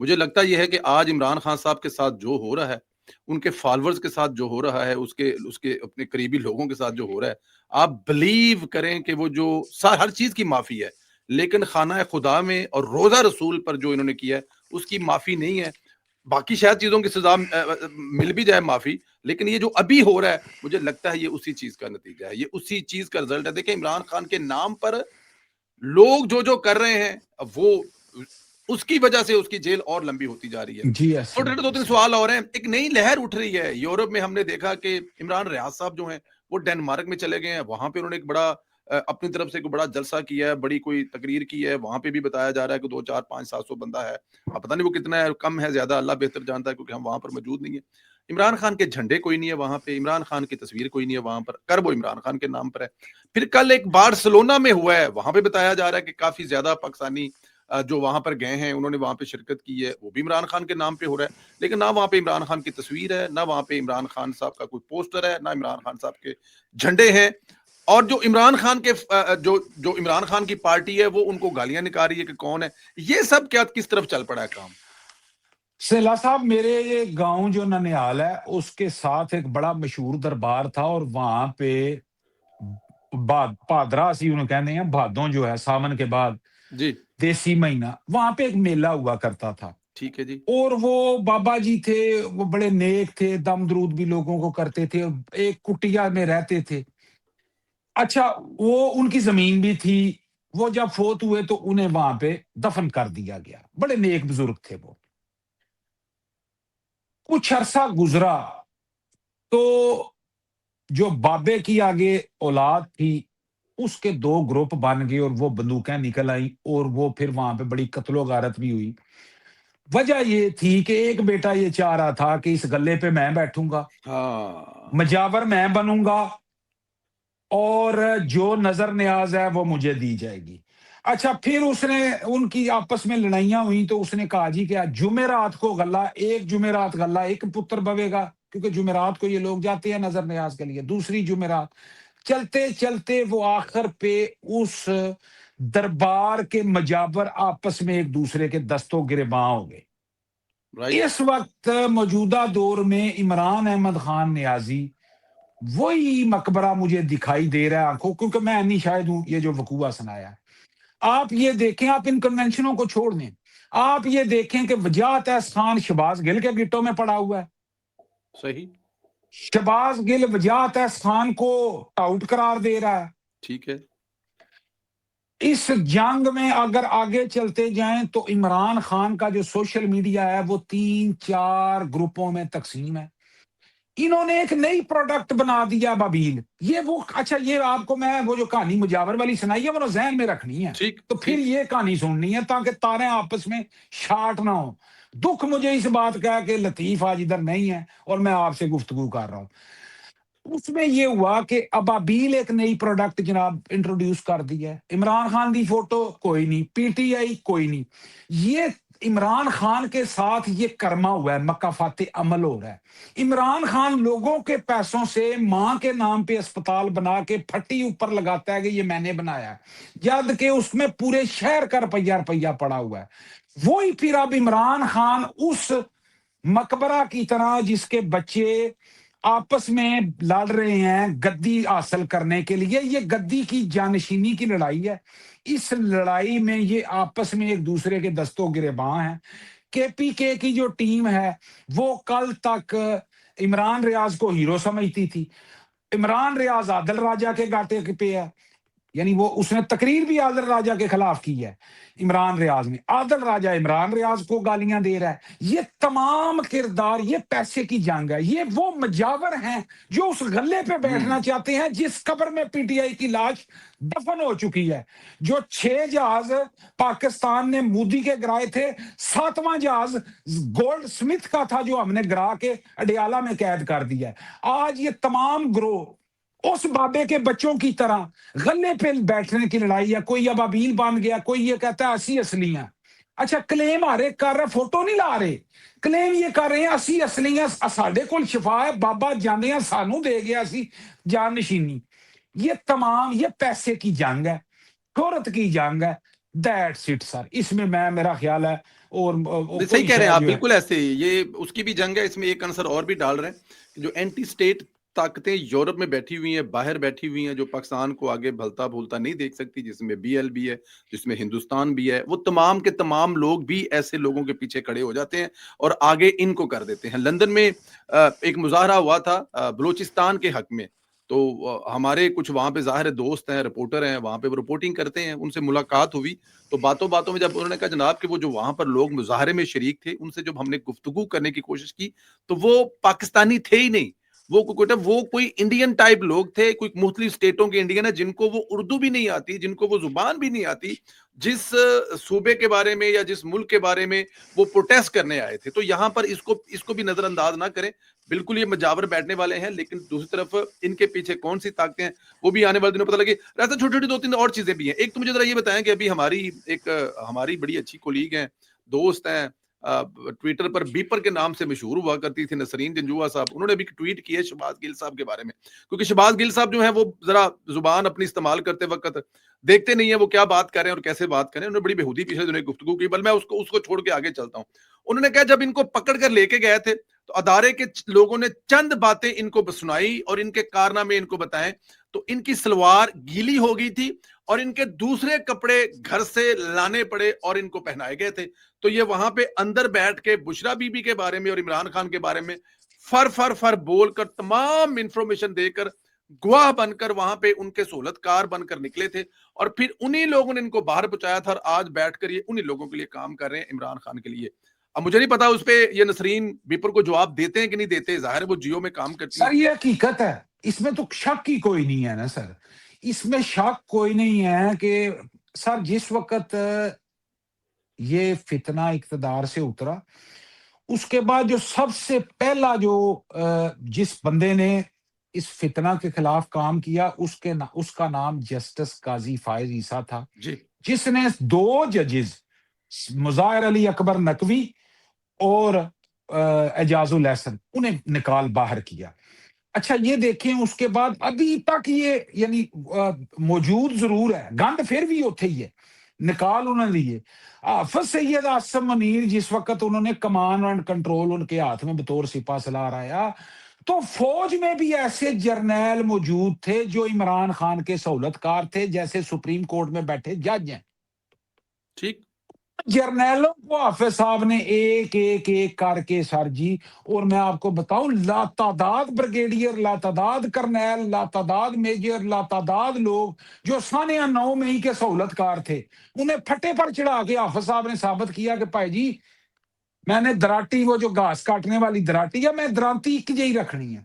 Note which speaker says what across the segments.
Speaker 1: مجھے لگتا یہ ہے کہ آج عمران خان صاحب کے ساتھ جو ہو رہا ہے، ان کے فالوورز کے ساتھ جو ہو رہا ہے، اس کے اپنے قریبی لوگوں کے ساتھ جو ہو رہا ہے، آپ بلیو کریں کہ وہ جو ہر چیز کی معافی ہے، لیکن خانہ خدا میں اور روزہ رسول پر جو انہوں نے کیا ہے اس کی معافی نہیں ہے. باقی شاید چیزوں کی سزا مل بھی جائے معافی، لیکن یہ جو ابھی ہو رہا ہے مجھے لگتا ہے یہ اسی چیز کا نتیجہ ہے، یہ اسی چیز کا رزلٹ ہے. دیکھیں عمران خان کے نام پر لوگ جو کر رہے ہیں، اب وہ اس کی وجہ سے اس کی جیل اور لمبی ہوتی جا رہی ہے.
Speaker 2: جی
Speaker 1: چھوٹے چھوٹے 2-3 سوال اور ہیں. ایک نئی لہر اٹھ رہی ہے یورپ میں. ہم نے دیکھا کہ عمران ریاض صاحب جو ہیں وہ ڈنمارک میں چلے گئے ہیں، وہاں پہ انہوں نے ایک بڑا اپنی طرف سے ایک بڑا جلسہ کیا ہے، بڑی کوئی تقریر کی ہے. وہاں پہ بھی بتایا جا رہا ہے کہ 2 4 5 700 بندہ ہے. اب پتہ نہیں وہ کتنا ہے، کم ہے زیادہ اللہ بہتر جانتا ہے، کیونکہ ہم وہاں پر موجود نہیں ہیں. عمران خان کے جھنڈے کوئی نہیں ہے وہاں پہ، عمران خان کی تصویر کوئی نہیں ہے وہاں پر، کر وہ عمران خان کے نام پر ہے. پھر کل ایک بارسلونا میں ہوا ہے، وہاں پہ بتایا جا رہا ہے کہ کافی زیادہ پاکستانی جو وہاں پر گئے ہیں، انہوں نے وہاں پہ شرکت کی ہے، وہ بھی عمران خان کے نام پہ ہو رہا ہے. لیکن نہ وہاں پہ عمران خان کی تصویر ہے، نہ وہاں پہ عمران خان صاحب کا کوئی پوسٹر ہے، نہ عمران خان صاحب کے جھنڈے ہیں. اور جو عمران خان کے جو عمران خان کی پارٹی ہے وہ ان کو گالیاں نکال رہی ہے کہ کون ہے. یہ سب کیا کس طرف چل پڑا ہے کام؟
Speaker 2: سیلا صاحب، میرے یہ گاؤں جو ننیال ہے اس کے ساتھ ایک بڑا مشہور دربار تھا، اور وہاں پہ پادرا سی انہوں کہتے ہیں، بھادوں جو ہے ساون کے بعد
Speaker 1: جی
Speaker 2: دیسی مہینہ، وہاں پہ ایک میلہ ہوا کرتا تھا.
Speaker 1: ٹھیک ہے جی.
Speaker 2: اور وہ بابا جی تھے، وہ بڑے نیک تھے، دم درود بھی لوگوں کو کرتے تھے، ایک کٹیا میں رہتے تھے. اچھا، وہ ان کی زمین بھی تھی. وہ جب فوت ہوئے تو انہیں وہاں پہ دفن کر دیا گیا. بڑے نیک بزرگ تھے وہ. کچھ عرصہ گزرا تو جو بابے کی آگے اولاد تھی اس کے 2 گروپ بن گئے، اور وہ بندوقیں نکل آئیں، اور وہ پھر وہاں پہ بڑی قتل و غارت بھی ہوئی. وجہ یہ تھی کہ ایک بیٹا یہ چاہ رہا تھا کہ اس گلے پہ میں بیٹھوں گا،
Speaker 1: ہاں
Speaker 2: مجاور میں بنوں گا، اور جو نظر نیاز ہے وہ مجھے دی جائے گی. اچھا، پھر اس نے ان کی آپس میں لڑائیاں ہوئیں تو اس نے کہا جی کہ جمعرات کو غلہ، ایک جمعرات غلہ ایک پتر بوے گا، کیونکہ جمعرات کو یہ لوگ جاتے ہیں نظر نیاز کے لیے. دوسری جمعرات چلتے چلتے وہ آخر پہ اس دربار کے مجاور آپس میں ایک دوسرے کے دستوں گریباں ہو گئے.
Speaker 1: رائٹ.
Speaker 2: اس وقت موجودہ دور میں عمران احمد خان نیازی وہی مقبرہ مجھے دکھائی دے رہا ہے آنکھوں، کیونکہ میں نہیں شاید ہوں یہ جو وقوعہ سنایا ہے. آپ یہ دیکھیں، آپ ان کنونشنوں کو چھوڑ دیں، آپ یہ دیکھیں کہ وجاہت احسان شہباز گل کے گٹوں میں پڑا ہوا ہے.
Speaker 1: صحیح.
Speaker 2: شہباز گل وجاہت احسان کو آؤٹ قرار دے رہا ہے.
Speaker 1: ٹھیک ہے.
Speaker 2: اس جنگ میں اگر آگے چلتے جائیں تو عمران خان کا جو سوشل میڈیا ہے وہ 3 4 گروپوں میں تقسیم ہے. انہوں نے ایک نئی پروڈکٹ بنا دیا بابیل. یہ وہ، اچھا یہ آپ کو میں وہ جو کہانی مجاور والی سنائی ہے وہ ذہن میں رکھنی ہے،
Speaker 1: ٹھیک
Speaker 2: تو پھر
Speaker 1: ٹھیک.
Speaker 2: یہ کہانی سننی ہے تاکہ تاریں آپس میں شارٹ نہ ہو. دکھ مجھے اس بات کا ہے کہ لطیف آج ادھر نہیں ہے اور میں آپ سے گفتگو کر رہا ہوں. اس میں یہ ہوا کہ ابابیل ایک نئی پروڈکٹ جناب انٹروڈیوس کر دی ہے. عمران خان دی فوٹو کوئی نہیں، پی ٹی آئی کوئی نہیں. یہ عمران خان کے ساتھ یہ کرما ہوا ہے، مکافات عمل ہو رہا ہے. عمران خان لوگوں کے پیسوں سے ماں کے نام پہ اسپتال بنا کے پھٹی اوپر لگاتا ہے کہ یہ میں نے بنایا ہے، جد کہ اس میں پورے شہر کا روپیہ روپیہ پڑا ہوا ہے. وہی پھر اب عمران خان اس مقبرہ کی طرح جس کے بچے آپس میں لڑ رہے ہیں گدی حاصل کرنے کے لیے، یہ گدی کی جانشینی کی لڑائی ہے. اس لڑائی میں یہ آپس میں ایک دوسرے کے دستوں گریباں ہیں. کے پی کے کی جو ٹیم ہے وہ کل تک عمران ریاض کو ہیرو سمجھتی تھی. عمران ریاض عادل راجہ کے گاٹے پہ ہے، یعنی وہ اس نے تقریر بھی عادل راجہ کے خلاف کی ہے. عمران ریاض نے، عادل راجہ عمران ریاض کو گالیاں دے رہا ہے. یہ تمام کردار، یہ پیسے کی جنگ ہے. یہ وہ مجاور ہیں جو اس غلے پہ بیٹھنا چاہتے ہیں جس قبر میں پی ٹی آئی کی لاش دفن ہو چکی ہے. جو 6 جہاز پاکستان نے مودی کے گرائے تھے، 7واں جہاز گولڈ سمتھ کا تھا جو ہم نے گرا کے اڈیالہ میں قید کر دیا ہے. آج یہ تمام گروہ اس بابے کے بچوں کی طرح غلے پہ بیٹھنے کی لڑائی ہے. کوئی ابابیل بن گیا، کوئی یہ کہتا ہے اسی اصلی ہیں. اچھا، کلیم آ رہے کر رہے، فوٹو نہیں لا رہے، کلیم یہ کر رہے ہیں اسی اصلی ہیں، ساڈے کول شفا ہے، بابا جانے ہیں سانو دے گیا اسی جان نشینی. یہ تمام یہ پیسے کی جنگ ہے، شہرت کی جنگ ہے. دیٹس اٹ سر. اس میں میرا خیال ہے اور
Speaker 1: صحیح
Speaker 2: کوئی
Speaker 1: کہہ رہے ہیں
Speaker 2: شہ
Speaker 1: آپ،
Speaker 2: جو ہے.
Speaker 1: بالکل ایسے ہی یہ اس کی بھی جنگ ہے. اس میں ایک عنصر اور بھی ڈال رہے ہیں کہ جو اینٹی اسٹیٹ طاقتیں یورپ میں بیٹھی ہوئی ہیں، باہر بیٹھی ہوئی ہیں، جو پاکستان کو آگے بھلتا بھولتا نہیں دیکھ سکتی، جس میں بی ایل بھی ہے، جس میں ہندوستان بھی ہے، وہ تمام کے تمام لوگ بھی ایسے لوگوں کے پیچھے کھڑے ہو جاتے ہیں اور آگے ان کو کر دیتے ہیں. لندن میں ایک مظاہرہ ہوا تھا بلوچستان کے حق میں، تو ہمارے کچھ وہاں پہ ظاہر دوست ہیں، رپورٹر ہیں، وہاں پہ وہ رپورٹنگ کرتے ہیں، ان سے ملاقات ہوئی تو باتوں باتوں میں جب انہوں نے کہا جناب کہ وہ جو وہاں پر لوگ مظاہرے میں شریک تھے، ان سے جب ہم نے گفتگو کرنے کی کوشش کی تو وہ پاکستانی تھے ہی نہیں، وہ کوئی انڈین ٹائپ لوگ تھے، کوئی مختلف اسٹیٹوں کے انڈین ہے، جن کو وہ اردو بھی نہیں آتی، جن کو وہ زبان بھی نہیں آتی، جس صوبے کے بارے میں یا جس ملک کے بارے میں وہ پروٹیسٹ کرنے آئے تھے. تو یہاں پر اس کو بھی نظر انداز نہ کریں. بالکل یہ مجاور بیٹھنے والے ہیں، لیکن دوسری طرف ان کے پیچھے کون سی طاقتیں ہیں وہ بھی آنے والے دنوں پتہ لگے. ایسا چھوٹی چھوٹی 2-3 اور چیزیں بھی ہیں. ایک تو مجھے ذرا یہ بتائیں کہ ابھی ہماری بڑی اچھی کولیگ ہیں، دوست ہیں، ٹویٹر پر بیپر کے نام سے مشہور ہوا کرتی تھی، نسرین جنجوعہ صاحب، انہوں نے بھی ٹویٹ کی ہے شہباز گل صاحب کے بارے میں، کیونکہ شہباز گل صاحب جو ہیں وہ ذرا زبان اپنی استعمال کرتے وقت دیکھتے نہیں ہیں وہ کیا بات کر رہے ہیں اور کیسے بات کریں. انہوں نے بڑی بےہودی پچھلے دنوں گفتگو کی، بل میں اس کو چھوڑ کے آگے چلتا ہوں. انہوں نے کہا جب ان کو پکڑ کر لے کے گئے تھے تو ادارے کے لوگوں نے چند باتیں ان کو سنائی اور ان کے کارنامے ان کو بتائیں تو ان کی سلوار گیلی ہو گئی تھی اور ان کے دوسرے کپڑے گھر سے لانے پڑے اور ان کو پہنائے گئے تھے. تو یہ وہاں پہ اندر بیٹھ کے بشرا بی بی کے بارے میں اور عمران خان کے بارے میں فر بول کر تمام انفارمیشن دے کر گواہ بن کر وہاں پہ ان کے سہولت کار بن کر نکلے تھے اور پھر انہی لوگوں نے ان کو باہر پہنچایا تھا اور آج بیٹھ کر یہ انہی لوگوں کے لیے کام کر رہے ہیں، عمران خان کے لیے. اب مجھے نہیں پتا اس پہ یہ نسرین بیپر کو جواب دیتے ہیں کہ نہیں دیتے، ظاہر ہے وہ جیو میں کام کرتی ہیں.
Speaker 2: سر یہ حقیقت ہے، اس میں تو شک ہی کوئی نہیں ہے نا سر. اس میں شک کوئی نہیں ہے کہ سر جس وقت یہ فتنہ اقتدار سے اترا، اس کے بعد جو سب سے پہلا جو جس بندے نے اس فتنہ کے خلاف کام کیا اس کا نام جسٹس قاضی فائز عیسیٰ تھا،
Speaker 1: جی
Speaker 2: جس نے 2 ججز مظاہر علی اکبر نقوی اور اعجاز الاحسن انہیں نکال باہر کیا. اچھا یہ دیکھیں اس کے بعد ابھی تک یہ یعنی موجود ضرور ہے، گند پھر بھی ہوتے ہی ہے، نکال انہوں نے لیے. حافظ سید عاصم منیر جس وقت انہوں نے کمان اینڈ کنٹرول ان کے ہاتھ میں بطور سپاہ سالار آیا تو فوج میں بھی ایسے جرنیل موجود تھے جو عمران خان کے سہولت کار تھے، جیسے سپریم کورٹ میں بیٹھے جج ہیں.
Speaker 1: ٹھیک.
Speaker 2: جرنیلوں کو حافظ صاحب نے ایک ایک ایک کر کے سر جی، اور میں آپ کو بتاؤں لاتعداد بریگیڈیئر، لاتعداد کرنیل، لاتعداد میجر، لاتعداد لوگ جو سانیہ 9 مئی کے سہولت کار تھے، انہیں پھٹے پر چڑھا کے حافظ صاحب نے ثابت کیا کہ بھائی جی میں نے دراٹی، وہ جو گھاس کاٹنے والی دراٹی ہے، میں درانتی ایک جہی رکھنی ہے.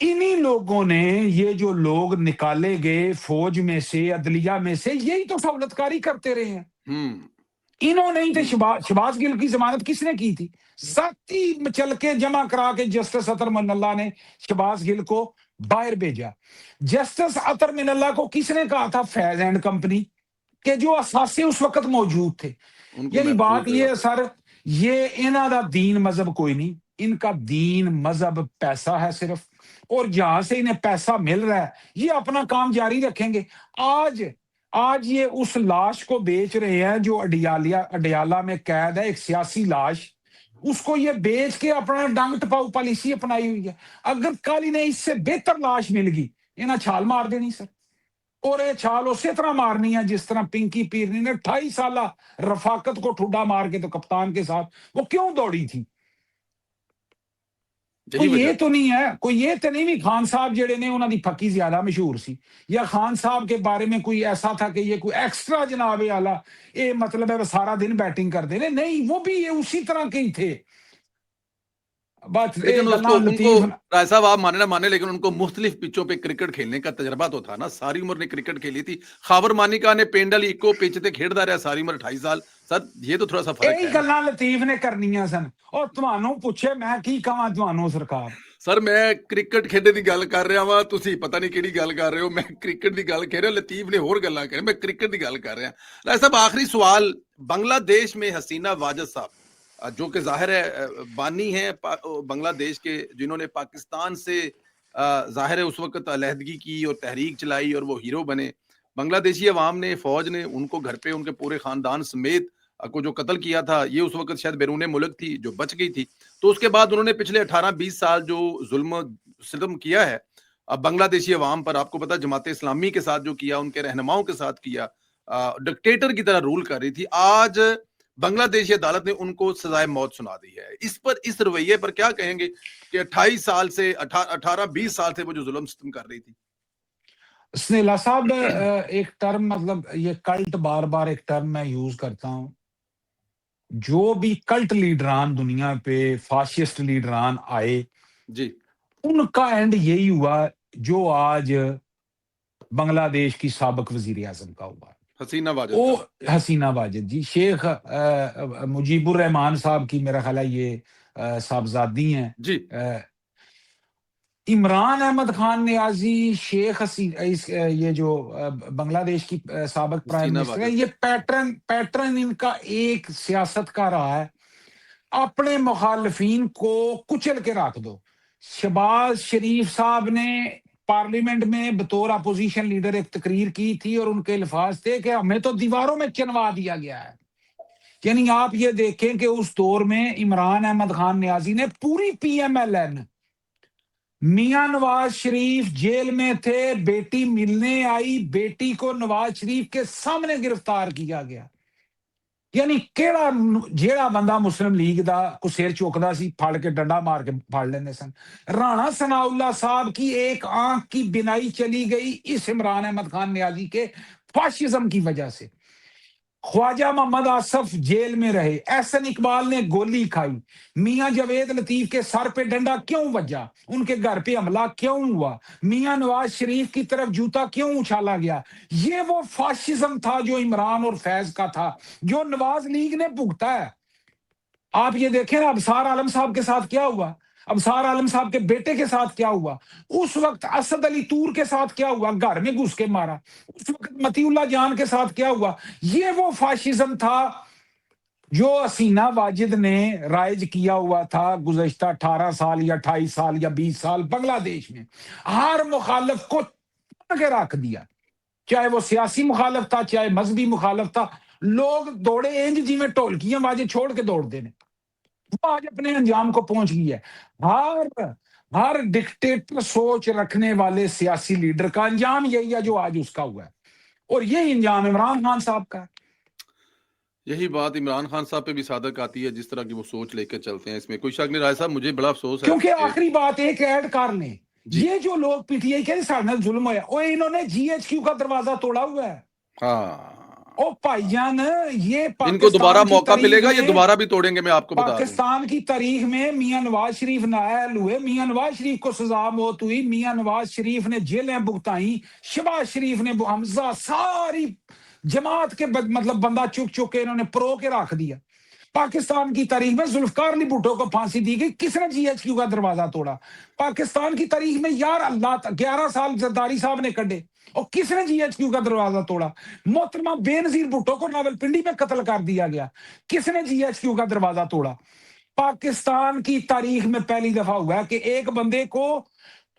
Speaker 2: انہی لوگوں نے یہ جو لوگ نکالے گئے فوج میں سے، عدلیہ میں سے، یہی تو سہولت کاری کرتے رہے ہیں. انہوں نے ہی تھے. شہباز گل کی ضمانت کس نے کی تھی؟ ذاتی چل کے جمع کرا کے جسٹس اطہر من اللہ نے شہباز گل کو باہر بھیجا. جسٹس اطہر من اللہ کو کس نے کہا تھا؟ فیض اینڈ کمپنی کے جو اثاثے اس وقت موجود تھے. یعنی بات یہ ہے سر، یہ انہاں دا دین مذہب کوئی نہیں، ان کا دین مذہب پیسہ ہے صرف، اور جہاں سے انہیں پیسہ مل رہا ہے یہ اپنا کام جاری رکھیں گے. آج یہ اس لاش کو بیچ رہے ہیں جو اڈیالہ میں قید ہے، ایک سیاسی لاش، اس کو یہ بیچ کے اپنا ڈنگ ٹپاؤ پالیسی اپنائی ہوئی ہے. اگر کل انہیں اس سے بہتر لاش مل گئی انہیں چھال مار دینی سر، اور یہ چھال اسی طرح مارنی ہے جس طرح پنکی پیرنی نے 28 سالہ رفاقت کو ٹھڈا مار کے تو کپتان کے ساتھ وہ کیوں دوڑی تھی. کوئی یہ تو نہیں ہے، کوئی یہ تو نہیں بھی خان صاحب جڑے نے انہوں دی پھکی زیادہ مشہور سی، یا خان صاحب کے بارے میں کوئی ایسا تھا کہ یہ کوئی ایکسٹرا جناب اعلیٰ یہ مطلب ہے وہ سارا دن بیٹنگ کر دے نہیں، وہ بھی یہ اسی طرح کے ہی تھے. بات
Speaker 1: لیکن اس کو ان کو
Speaker 2: لطیف
Speaker 1: رائے صاحب آپ مانے نہ مانے لیکن ان کو مختلف پچوں پہ کرکٹ کھیلنے کا تجربہ تو تھا نا، ساری عمر نے کرکٹ کھیلی تھی. خاور مانیکا نے پینڈ والی اکو پچ تے کھیڈدا رہا ساری عمر 28 سال. سر یہ تو تھوڑا سا فرق
Speaker 2: یہی
Speaker 1: ہے نا.
Speaker 2: گلاں لطیف نے کرنیاں سن، اور تمہانوں پوچھے میں کی کہاں تمہانوں سرکار.
Speaker 1: سر میں کرکٹ کھیڈنے دی گل کر رہا وا، تسی پتہ نہیں کیڑی گل کر رہے ہو. میں کرکٹ دی گل کہہ رہا، لطیف نے ہور گلاں کر، میں کرکٹ دی گل کر رہا. رائے صاحب آخری سوال، بنگلہ دیش میں حسینہ واجد صاحب جو کہ ظاہر ہے بانی ہیں بنگلہ دیش کے، جنہوں نے پاکستان سے ظاہر ہے اس وقت علیحدگی کی اور تحریک چلائی اور وہ ہیرو بنے. بنگلہ دیشی عوام نے، فوج نے ان کو گھر پہ ان کے پورے خاندان سمیت کو جو قتل کیا تھا یہ اس وقت شاید بیرون ملک تھی جو بچ گئی تھی. تو اس کے بعد انہوں نے پچھلے 18-20 سال جو ظلم ستم کیا ہے بنگلہ دیشی عوام پر, آپ کو پتا جماعت اسلامی کے ساتھ جو کیا, ان کے رہنماؤں کے ساتھ کیا, ڈکٹیٹر کی طرح رول کر رہی تھی. آج بنگلہ دیشی عدالت نے ان کو سزائے موت سنا دی ہے. اس رویے پر کیا کہیں گے کہ 28 سال سے 18-20 سال سے وہ جو ظلم ستم کر رہی تھی؟
Speaker 2: سنیلا صاحب ایک ٹرم, مطلب یہ کلٹ, بار بار ایک ٹرم میں یوز کرتا ہوں. جو بھی کلٹ لیڈران دنیا پہ, فاشسٹ لیڈران آئے,
Speaker 1: جی
Speaker 2: ان کا اینڈ یہی ہوا جو آج بنگلہ دیش کی سابق وزیر اعظم کا ہوا.
Speaker 1: حسینہ واجد
Speaker 2: وہ
Speaker 1: کا.
Speaker 2: حسینہ واجد جی, شیخ مجیب الرحمان صاحب کی میرا خیال ہے یہ صاحبزادی ہیں.
Speaker 1: جی
Speaker 2: عمران احمد خان نیازی, شیخ یہ جو بنگلہ دیش کی سابق پرائم
Speaker 1: حسینہ
Speaker 2: منسٹر ہے,
Speaker 1: واجد.
Speaker 2: یہ پیٹرن ان کا ایک سیاست کا رہا ہے, اپنے مخالفین کو کچل کے رکھ دو. شہباز شریف صاحب نے پارلیمنٹ میں بطور اپوزیشن لیڈر ایک تقریر کی تھی اور ان کے الفاظ تھے کہ ہمیں تو دیواروں میں چنوا دیا گیا ہے. یعنی آپ یہ دیکھیں کہ اس دور میں عمران احمد خان نیازی نے پوری P M L N, Mian Nawaz Sharif jail میں تھے, بیٹی ملنے آئی, بیٹی کو نواز شریف کے سامنے گرفتار کیا گیا. یعنی کیڑا جیڑا بندہ مسلم لیگ دا کو سیر چوکدا سی پھڑ کے ڈنڈا مار کے پھڑ لیندے سن. رانا ثناء اللہ صاحب کی ایک آنکھ کی بینائی چلی گئی اس عمران احمد خان نیازی کے فاشزم کی وجہ سے. خواجہ محمد آصف جیل میں رہے, احسن اقبال نے گولی کھائی, میاں جاوید لطیف کے سر پہ ڈنڈا کیوں بجا, ان کے گھر پہ حملہ کیوں ہوا, میاں نواز شریف کی طرف جوتا کیوں اچھالا گیا. یہ وہ فاشزم تھا جو عمران اور فیض کا تھا, جو نواز لیگ نے بھگتا ہے. آپ یہ دیکھیں نا ابصار عالم صاحب کے ساتھ کیا ہوا, ابصار عالم صاحب کے بیٹے کے ساتھ کیا ہوا, اس وقت اسد علی طور کے ساتھ کیا ہوا, گھر میں گھس کے مارا, اس وقت متی اللہ جان کے ساتھ کیا ہوا. یہ وہ فاشزم تھا جو حسینہ واجد نے رائج کیا ہوا تھا گزشتہ 18 سال یا 28 سال یا 20 سال بنگلہ دیش میں. ہر مخالف کو کے رکھ دیا, چاہے وہ سیاسی مخالف تھا چاہے مذہبی مخالف تھا. لوگ دوڑے انج جی میں ٹولکیاں باجے چھوڑ کے دوڑ دینے, وہ آج اپنے انجام کو پہنچ گئی ہے. ہر ڈکٹیٹر سوچ رکھنے والے سیاسی لیڈر کا انجام یہی ہے جو آج اس کا ہوا ہے, اور یہی انجام عمران خان صاحب کا ہے.
Speaker 1: یہی بات عمران خان صاحب پہ بھی صادق آتی ہے, جس طرح کی وہ سوچ لے کے چلتے ہیں, اس میں کوئی شک نہیں. رائے صاحب مجھے بڑا افسوس ہے
Speaker 2: کیونکہ آخری بات ایک ایڈ کر لیں,
Speaker 1: جی
Speaker 2: یہ جو لوگ پی ٹی آئی کہتے ہیں سارے نال ظلم ہوا, وہ انہوں نے جی ایچ کیو کا دروازہ توڑا ہوا ہے.
Speaker 1: ہاں,
Speaker 2: او بھائی جان, یہ
Speaker 1: ان کو دوبارہ
Speaker 2: پاکستان کی
Speaker 1: موقع ملے
Speaker 2: تاریخ
Speaker 1: گا, یہ
Speaker 2: میں,
Speaker 1: دوبارہ بھی توڑیں گے, میں آپ کو بتا دوں.
Speaker 2: پاکستان کی تاریخ میں میاں نواز شریف نائل ہوئے, میاں نواز شریف کو سزا موت ہوئی, میاں نواز شریف نے جیلیں بھگتائیں, شہباز شریف نے, حمزہ, ساری جماعت کے مطلب بندہ چک چک کے انہوں نے پرو کے رکھ دیا. پاکستان کی تاریخ میں ذوالفقار علی بھٹو کو پھانسی دی گئی, کس نے جی ایچ کیو کا دروازہ توڑا. پاکستان کی تاریخ میں یار اللہ 11 سال زرداری صاحب نے کڈے, اور کس نے جی ایچ کیو کا دروازہ توڑا. محترمہ بے نظیر بھٹو کو راولپنڈی میں قتل کر دیا گیا, کس نے جی ایچ کیو کا دروازہ توڑا. پاکستان کی تاریخ میں پہلی دفعہ ہوا ہے کہ ایک بندے کو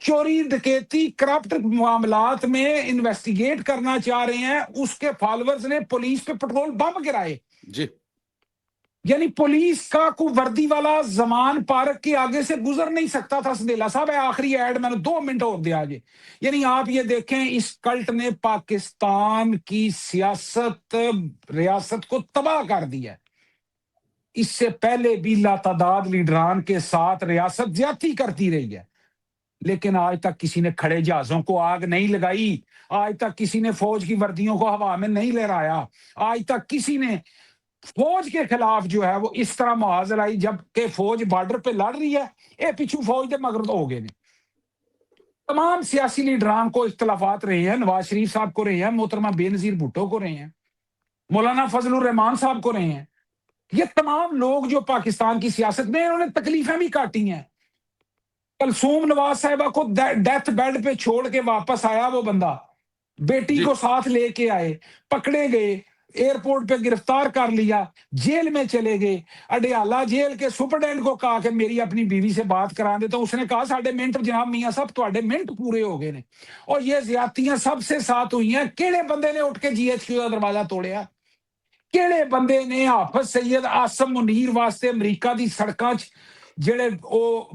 Speaker 2: چوری ڈکیتی کرپٹ معاملات میں انویسٹیگیٹ کرنا چاہ رہے ہیں, اس کے فالوورز نے پولیس پہ پٹرول بم گرائے.
Speaker 1: جی
Speaker 2: یعنی پولیس کا کوئی وردی والا زمان پارک کے آگے سے گزر نہیں سکتا تھا. سندیلا صاحب آخری ایڈ میں نے 2 منٹ اور دیا جی. یعنی آپ یہ دیکھیں اس کلٹ نے پاکستان کی سیاست ریاست کو تباہ کر دیا. اس سے پہلے بھی لاتعداد لیڈران کے ساتھ ریاست زیادتی کرتی رہی ہے, لیکن آج تک کسی نے کھڑے جہازوں کو آگ نہیں لگائی, آج تک کسی نے فوج کی وردیوں کو ہوا میں نہیں لہرایا, آج تک کسی نے فوج کے خلاف جو ہے وہ اس طرح محاذ لائی, جب کہ فوج بارڈر پہ لڑ رہی ہے, اے پیچھو فوج دے مگر تو ہو گئے. تمام سیاسی لیڈران کو اختلافات رہے ہیں, نواز شریف صاحب کو رہے ہیں, محترمہ بے نظیر بھٹو کو رہے ہیں, مولانا فضل الرحمان صاحب کو رہے ہیں. یہ تمام لوگ جو پاکستان کی سیاست میں انہوں نے تکلیفیں بھی کاٹی ہیں. کلثوم نواز صاحبہ کو ڈیتھ بیڈ پہ چھوڑ کے واپس آیا وہ بندہ, بیٹی
Speaker 1: جی
Speaker 2: کو ساتھ لے کے آئے, پکڑے گئے, ایئرپورٹ پہ گرفتار کر لیا, جیل میں چلے گئے. اڈیالہ جیل کے سپرڈینٹ کو کہا کہ میری اپنی بیوی سے بات کرا دے, تو اس نے کہا ساڈے منٹ جناب میاں صاحب تواڈے منٹ پورے ہو گئے نے. اور یہ زیادتیاں سب سے ساتھ ہوئی ہیں. کیڑے بندے نے اٹھ کے جی ایچ کیو کا دروازہ توڑیا, ਕਿਹੜੇ ਬੰਦੇ ਨੇ ਹਾਫਿਜ਼ ਸਈਦ ਆਸਮ ਮੁਨੀਰ ਵਾਸਤੇ ਅਮਰੀਕਾ ਦੀ ਸੜਕਾਂ 'ਚ ਜਿਹੜੇ ਉਹ